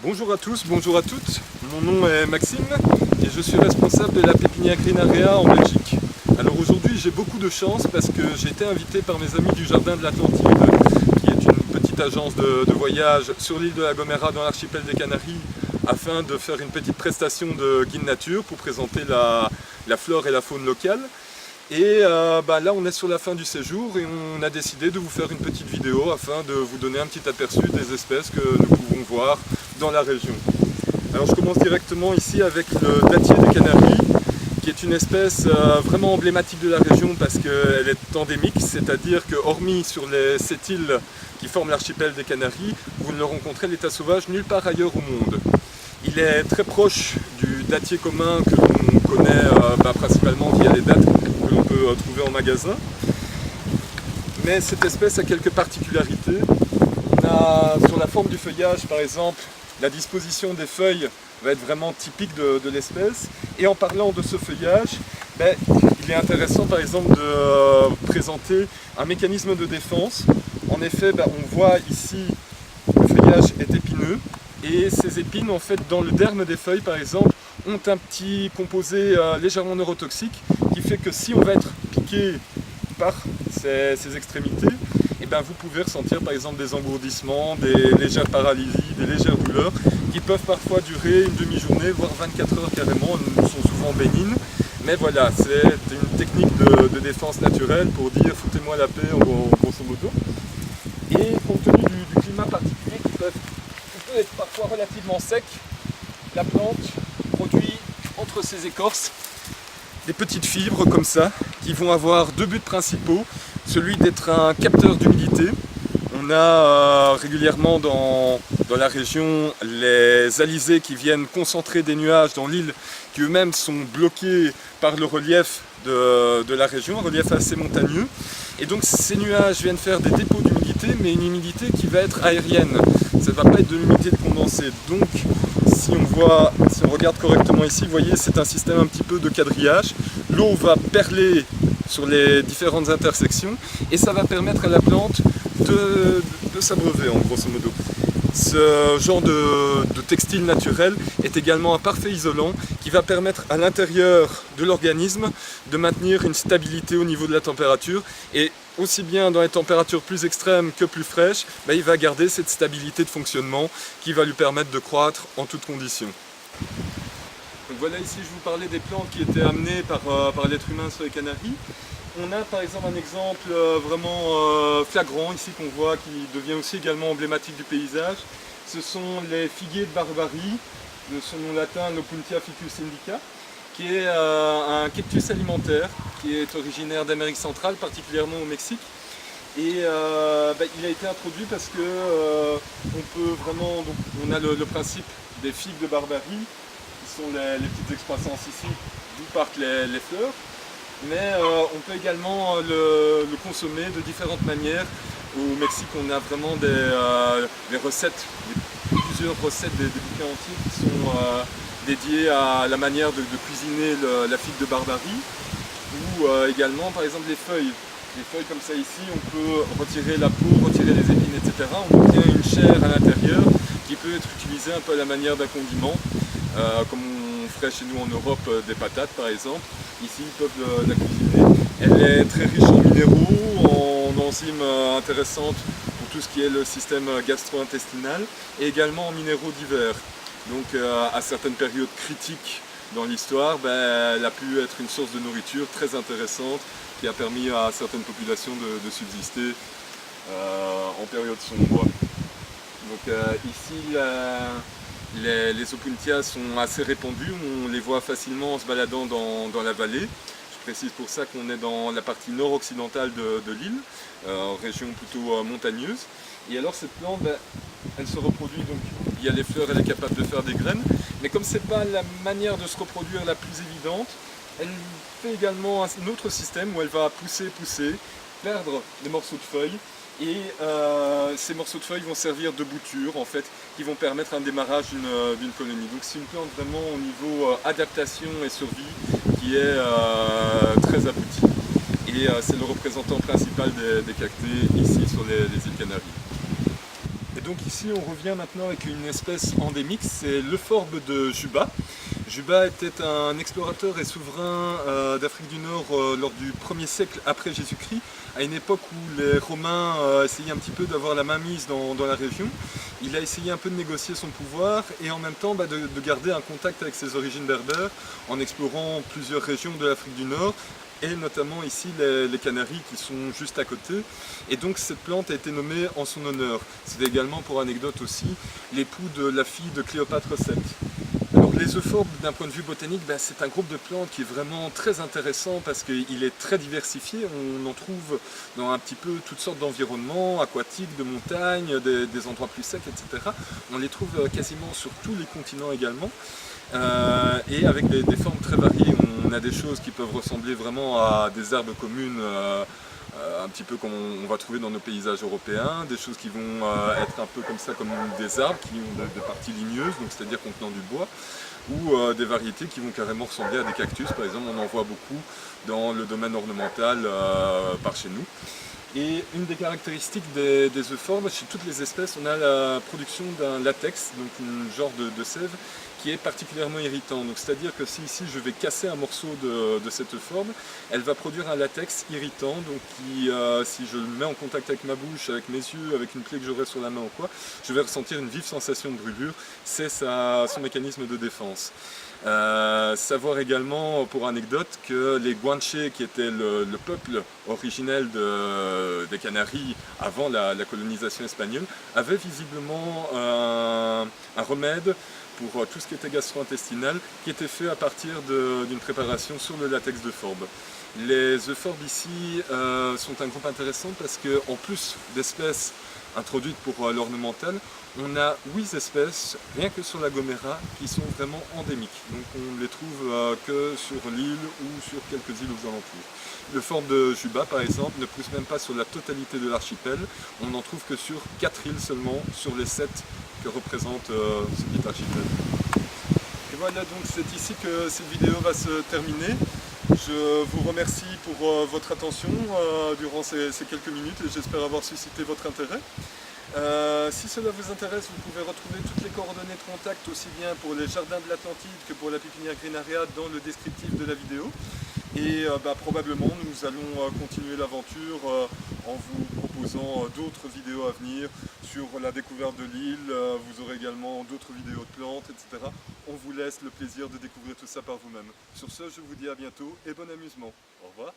Bonjour à tous, bonjour à toutes, mon nom est Maxime et je suis responsable de la pépinière Greenarea en Belgique. Alors aujourd'hui j'ai beaucoup de chance parce que j'ai été invité par mes amis du Jardin de l'Atlantide, qui est une petite agence de voyage sur l'île de La Gomera dans l'archipel des Canaries, afin de faire une petite prestation de guide nature pour présenter la flore et la faune locale. Et là on est sur la fin du séjour et on a décidé de vous faire une petite vidéo afin de vous donner un petit aperçu des espèces que nous pouvons voir dans la région. Alors je commence directement ici avec le dattier des Canaries, qui est une espèce vraiment emblématique de la région parce qu'elle est endémique, c'est-à-dire que hormis sur les 7 îles qui forment l'archipel des Canaries, vous ne le rencontrez à l'état sauvage nulle part ailleurs au monde. Il est très proche du dattier commun que l'on connaît principalement via les dattes que l'on peut trouver en magasin. Mais cette espèce a quelques particularités. On a sur la forme du feuillage par exemple, la disposition des feuilles va être vraiment typique de l'espèce. Et en parlant de ce feuillage, il est intéressant par exemple de présenter un mécanisme de défense. En effet, on voit ici le feuillage est épineux et ces épines en fait dans le derme des feuilles par exemple ont un petit composé légèrement neurotoxique qui fait que si on va être piqué par ces extrémités, vous pouvez ressentir par exemple des engourdissements, des légères paralysies, des légères douleurs qui peuvent parfois durer une demi-journée, voire 24 heures carrément, elles sont souvent bénignes. Mais voilà, c'est une technique de défense naturelle pour dire foutez-moi la paix en grosso modo. Et compte tenu du climat particulier qui peut être parfois relativement sec, la plante produit entre ses écorces des petites fibres comme ça qui vont avoir deux buts principaux. Celui d'être un capteur d'humidité. On a régulièrement dans la région les alizés qui viennent concentrer des nuages dans l'île qui eux-mêmes sont bloqués par le relief de la région, un relief assez montagneux. Et donc ces nuages viennent faire des dépôts d'humidité, mais une humidité qui va être aérienne. Ça ne va pas être de l'humidité condensée. Donc si on regarde correctement ici, vous voyez c'est un système un petit peu de quadrillage. L'eau va perler sur les différentes intersections et ça va permettre à la plante de s'abreuver en grosso modo. Ce genre de textile naturel est également un parfait isolant qui va permettre à l'intérieur de l'organisme de maintenir une stabilité au niveau de la température et aussi bien dans les températures plus extrêmes que plus fraîches, il va garder cette stabilité de fonctionnement qui va lui permettre de croître en toutes conditions. Donc voilà, ici je vous parlais des plantes qui étaient amenées par l'être humain sur les Canaries. On a par exemple un exemple vraiment flagrant ici qu'on voit qui devient aussi également emblématique du paysage. Ce sont les figuiers de Barbarie, de son nom latin Lopuntia ficus indica, qui est un cactus alimentaire qui est originaire d'Amérique centrale, particulièrement au Mexique. Et il a été introduit parce que on a le principe des figues de Barbarie, qui sont les petites excroissances ici, d'où partent les fleurs. Mais on peut également le consommer de différentes manières. Au Mexique, on a vraiment des recettes, plusieurs recettes, des bouquins entiers qui sont dédiés à la manière de cuisiner la figue de Barbarie. Ou également, par exemple, les feuilles. Les feuilles comme ça ici, on peut retirer la peau, retirer les épines, etc. On obtient une chair à l'intérieur qui peut être utilisée un peu à la manière d'un condiment. Comme on ferait chez nous en Europe des patates par exemple. Ici ils peuvent la cuisiner. Elle est très riche en minéraux, en enzymes intéressantes pour tout ce qui est le système gastro-intestinal et également en minéraux divers. Donc à certaines périodes critiques dans l'histoire, elle a pu être une source de nourriture très intéressante qui a permis à certaines populations de subsister en période sombre. Donc ici les Opuntia sont assez répandus, on les voit facilement en se baladant dans la vallée. Je précise pour ça qu'on est dans la partie nord-occidentale de l'île, région plutôt montagneuse. Et alors cette plante, elle se reproduit, donc via les fleurs, elle est capable de faire des graines. Mais comme ce n'est pas la manière de se reproduire la plus évidente, elle fait également un autre système où elle va pousser, perdre des morceaux de feuilles. Et ces morceaux de feuilles vont servir de bouture en fait, qui vont permettre un démarrage d'une colonie. Donc c'est une plante vraiment au niveau adaptation et survie qui est très aboutie. Et c'est le représentant principal des cactés ici sur les îles Canaries. Et donc ici on revient maintenant avec une espèce endémique, c'est l'euphorbe de Juba. Juba était un explorateur et souverain d'Afrique du Nord lors du 1er siècle après Jésus-Christ, à une époque où les Romains essayaient un petit peu d'avoir la mainmise dans la région. Il a essayé un peu de négocier son pouvoir et en même temps de garder un contact avec ses origines berbères en explorant plusieurs régions de l'Afrique du Nord et notamment ici les Canaries qui sont juste à côté. Et donc cette plante a été nommée en son honneur. C'est également, pour anecdote aussi, l'époux de la fille de Cléopâtre VII. Alors les euphorbes, d'un point de vue botanique, c'est un groupe de plantes qui est vraiment très intéressant parce qu'il est très diversifié. On en trouve dans un petit peu toutes sortes d'environnements, aquatiques, de montagnes, des endroits plus secs, etc. On les trouve quasiment sur tous les continents également. Et avec des formes très variées. On a des choses qui peuvent ressembler vraiment à des herbes communes, un petit peu comme on va trouver dans nos paysages européens, des choses qui vont être un peu comme ça, comme des arbres qui ont des parties ligneuses, donc c'est-à-dire contenant du bois, ou des variétés qui vont carrément ressembler à des cactus. Par exemple, on en voit beaucoup dans le domaine ornemental par chez nous. Et une des caractéristiques des euphorbes, chez toutes les espèces, on a la production d'un latex, donc un genre de sève, qui est particulièrement irritant. Donc c'est-à-dire que si ici je vais casser un morceau de cette euphorbe, elle va produire un latex irritant, donc qui, si je le mets en contact avec ma bouche, avec mes yeux, avec une plaie que j'aurai sur la main ou quoi, je vais ressentir une vive sensation de brûlure. C'est son mécanisme de défense. Savoir également, pour anecdote, que les Guanches, qui étaient le peuple originel des Canaries avant la colonisation espagnole, avaient visiblement un remède pour tout ce qui était gastro-intestinal, qui était fait à partir d'une préparation sur le latex d'euphorbes. Les euphorbes ici sont un groupe intéressant parce qu'en plus d'espèces introduites pour l'ornemental, on a 8 espèces, rien que sur la Gomera, qui sont vraiment endémiques. Donc on ne les trouve que sur l'île ou sur quelques îles aux alentours. L'euphorbe de Juba, par exemple, ne pousse même pas sur la totalité de l'archipel. On n'en trouve que sur 4 îles seulement, sur les 7 que représente ce petit archipel. Et voilà, donc c'est ici que cette vidéo va se terminer. Je vous remercie pour votre attention durant ces quelques minutes et j'espère avoir suscité votre intérêt. Si cela vous intéresse, vous pouvez retrouver toutes les coordonnées de contact aussi bien pour les jardins de l'Atlantide que pour la pépinière Greenarea dans le descriptif de la vidéo. Et probablement nous allons continuer l'aventure en vous proposant d'autres vidéos à venir sur la découverte de l'île. Vous aurez également d'autres vidéos de plantes, etc. On vous laisse le plaisir de découvrir tout ça par vous-même. Sur ce, je vous dis à bientôt et bon amusement. Au revoir.